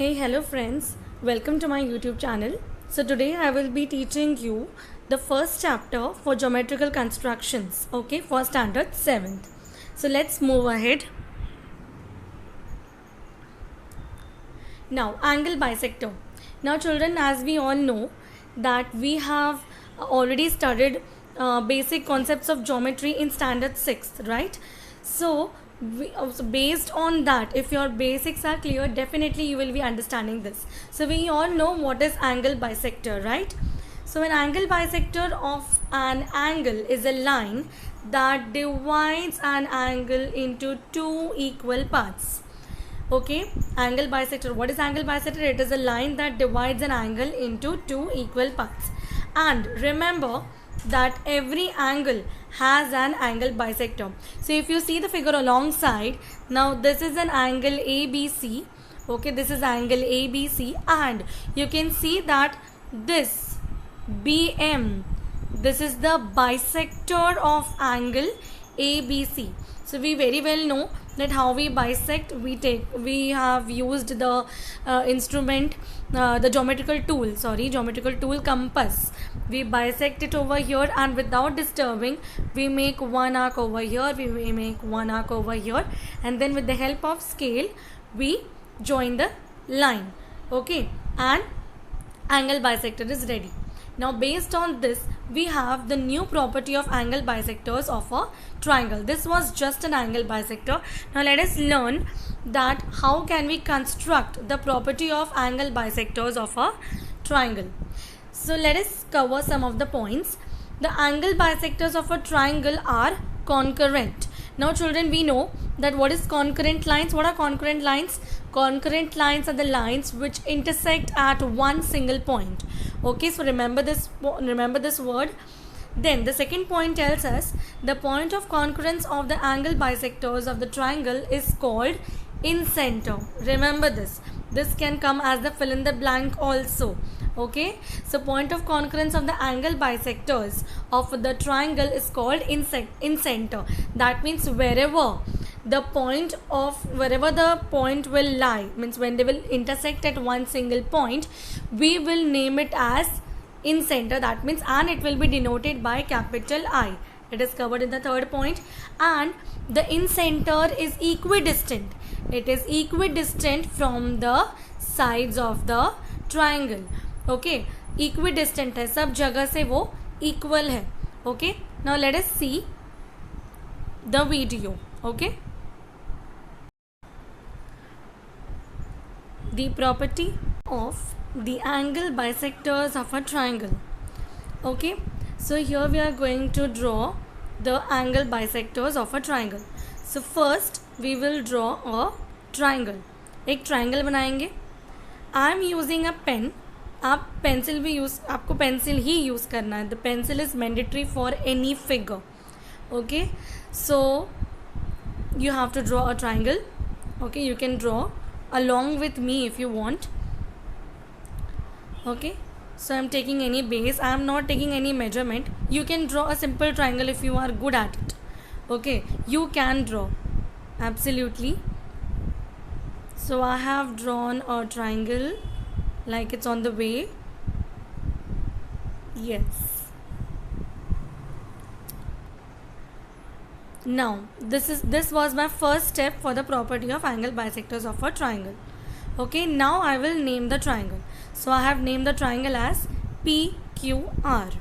Hey, hello friends, welcome to my YouTube channel. So today I will be teaching you the first chapter for geometrical constructions, okay, for standard 7th. So let's move ahead. Now, angle bisector. Now children, as we all know that we have already studied basic concepts of geometry in standard 6th, right? So based on that, if your basics are clear, definitely you will be understanding this. So we all know what is angle bisector, right? So an angle bisector of an angle is a line that divides an angle into two equal parts. Okay, angle bisector. What is angle bisector? It is a line that divides an angle into two equal parts. And remember that every angle has an angle bisector. So if you see the figure alongside, now this is an angle ABC. Okay, this is angle ABC, and you can see that this BM, this is the bisector of angle ABC. So we very well know that how we bisect. We have used the instrument, the geometrical tool compass. We bisect it over here, and without disturbing, we make one arc over here, we make one arc over here, and then with the help of scale we join the line. Okay, and angle bisector is ready. Now based on this, we have the new property of angle bisectors of a triangle. This was just an angle bisector. Now let us learn that how can we construct the property of angle bisectors of a triangle. So let us cover some of the points. The angle bisectors of a triangle are concurrent. Now children, we know that what is concurrent lines? What are concurrent lines? Concurrent lines are the lines which intersect at one single point. Okay, so remember this word. Then the second point tells us the point of concurrence of the angle bisectors of the triangle is called incenter. Remember this. This can come as the fill in the blank also. Okay, so point of concurrence of the angle bisectors of the triangle is called incenter. That means wherever the point will lie, means when they will intersect at one single point, we will name it as incenter. That means, and it will be denoted by capital I. It is covered in the third point. And the incenter is equidistant. It is equidistant from the sides of the triangle. Okay, equidistant है, सब जगह से वो equal है. Okay, now let us see the video. Okay, the property of the angle bisectors of a triangle. Okay, so here we are going to draw the angle bisectors of a triangle. So first we will draw a triangle. एक triangle बनाएंगे. I am using a pen. आप pencil भी आपको pencil ही use करना है. The pencil is mandatory for any figure. Okay, so you have to draw a triangle. Okay, you can draw along with me if you want. Okay, so I'm taking any base. I'm not taking any measurement. You can draw a simple triangle if you are good at it. Okay, you can draw absolutely. So I have drawn a triangle like it's on the way. Yes. Now this was my first step for the property of angle bisectors of a triangle. Okay, now I will name the triangle. So I have named the triangle as PQR.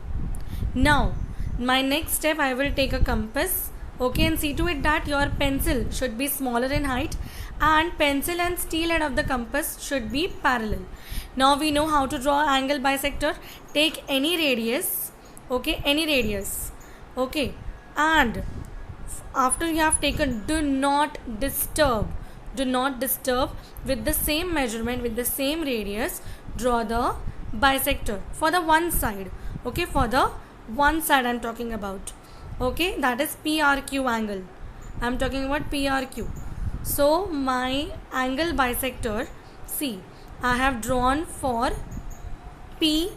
Now my next step, I will take a compass. Okay, and see to it that your pencil should be smaller in height and pencil and steel head of the compass should be parallel. Now we know how to draw angle bisector. Take any radius. Okay, any radius. Okay, and after you have taken, do not disturb with the same measurement, with the same radius. Draw the bisector for the one side. Okay, for the one side I'm talking about. Okay, that is PRQ angle. I'm talking about PRQ. So my angle bisector, see, I have drawn for PRQ.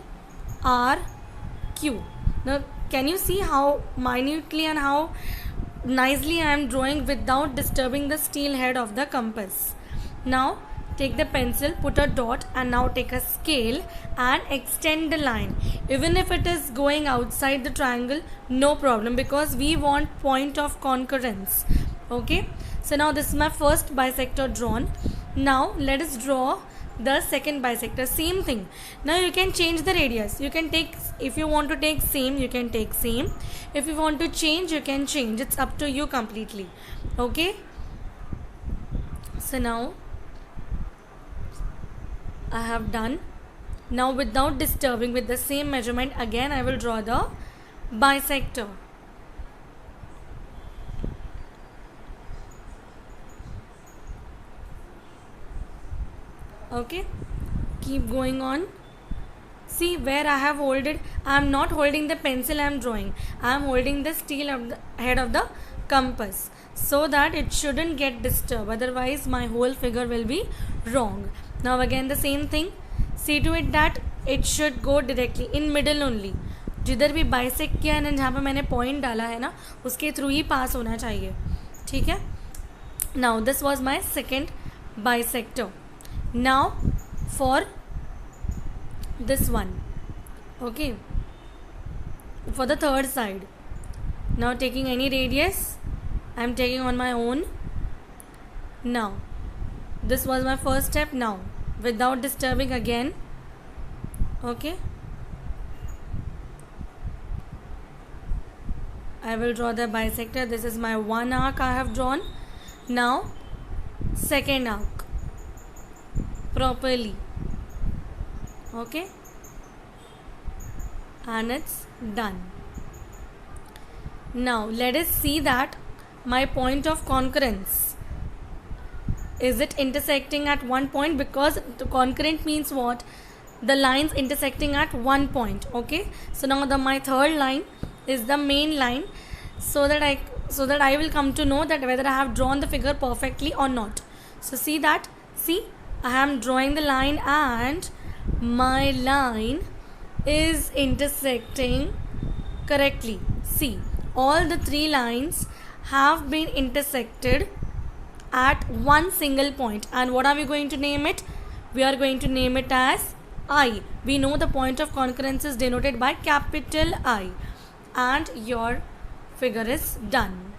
Now can you see how minutely and how nicely I am drawing without disturbing the steel head of the compass? Now take the pencil, put a dot, and now take a scale and extend the line. Even if it is going outside the triangle, no problem, because we want point of concurrence. Okay, so now this is my first bisector drawn. Now let us draw the second bisector. Same thing. Now you can change the radius. You can take, if you want to take same, you can take same. If you want to change, you can change. It's up to you completely. Okay, so now I have done. Now without disturbing, with the same measurement, again I will draw the bisector. Okay, keep going on. See where I have holded. I am not holding the pencil I am drawing. I am holding the steel of the head of the compass, so that it shouldn't get disturbed. Otherwise my whole figure will be wrong. Now again the same thing. See to it that it should go directly in middle only. जिधर भी bisect किया है ना, जहाँ पे मैंने point डाला है ना, उसके थ्रू ही पास होना चाहिए. ठीक है. Now this was my second bisector. Now for this one, okay, for the third side, now taking any radius, I am taking on my own. Now this was my first step. Now without disturbing again, okay, I will draw the bisector. This is my one arc I have drawn. Now second arc properly. Okay, and it's done. Now let us see that my point of concurrence, is it intersecting at one point? Because the concurrent means what? The lines intersecting at one point. Okay, so now my third line is the main line, so that I will come to know that whether I have drawn the figure perfectly or not. So see that, see, I am drawing the line and my line is intersecting correctly. See, all the three lines have been intersected at one single point. And what are we going to name it? We are going to name it as I. We know the point of concurrence is denoted by capital I. And your figure is done.